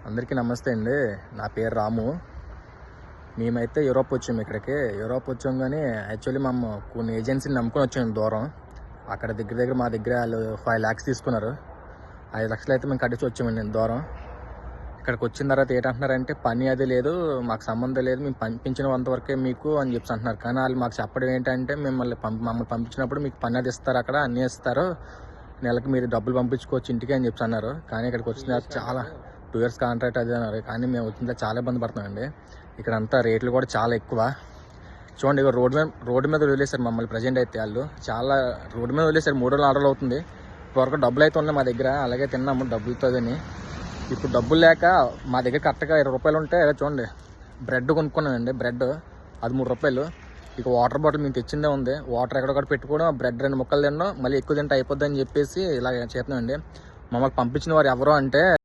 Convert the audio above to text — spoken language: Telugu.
అందరికీ నమస్తే అండి. నా పేరు రాము. మేమైతే యూరోప్ వచ్చాము. ఇక్కడికి యూరోప్ వచ్చాం కానీ యాక్చువల్లీ మేము కొన్ని ఏజెన్సీని నమ్ముకొని వచ్చాము దూరం. అక్కడ దగ్గర మా దగ్గర వాళ్ళు 5 lakhs తీసుకున్నారు. 5 లక్షలు అయితే మేము కట్టించి వచ్చామండి దూరం. ఇక్కడికి వచ్చిన తర్వాత ఏంటంటున్నారంటే పని అది లేదు, మాకు సంబంధం లేదు, మేము పంపించినంత వరకే మీకు అని చెప్పి అంటున్నారు. కానీ వాళ్ళు మాకు చెప్పడం ఏంటంటే మమ్మల్ని పంపించినప్పుడు మీకు పని అది ఇస్తారు, అక్కడ అన్నీ ఇస్తారు, నెలకి మీరు డబ్బులు పంపించుకోవచ్చు ఇంటికి అని చెప్పి అన్నారు. కానీ ఇక్కడికి వచ్చిన తర్వాత చాలా 2 years కాంట్రాక్ట్ అది అన్నారు. కానీ మేము వచ్చిన చాలా ఇబ్బంది పడుతున్నామండి. ఇక్కడ అంతా రేట్లు కూడా చాలా ఎక్కువ. చూడండి, ఇక రోడ్డు మీద వదిలేశారు మమ్మల్ని. ప్రజెంట్ అయితే వాళ్ళు చాలా రోడ్డు మీద వదిలేశారు. 3 రోజులు ఆర్డర్ అవుతుంది. ఇప్పటివరకు డబ్బులు అయితే ఉన్నాయి మా దగ్గర, అలాగే తిన్నాము డబ్బులతోని. ఇప్పుడు డబ్బులు లేక మా దగ్గర కరెక్ట్గా 20 రూపాయలు ఉంటే చూడండి బ్రెడ్ కొనుక్కున్నానండి. బ్రెడ్ అది 3 రూపాయలు. ఇక వాటర్ బాటిల్ మేము తెచ్చిందే ఉంది. వాటర్ ఎక్కడొక్కడ పెట్టుకోవడం, బ్రెడ్ 2 ముక్కలు తినడం, మళ్ళీ ఎక్కువ తింటే అయిపోద్ది అని చెప్పేసి ఇలా చేస్తున్నామండి. మమ్మల్ని పంపించిన వారు ఎవరు అంటే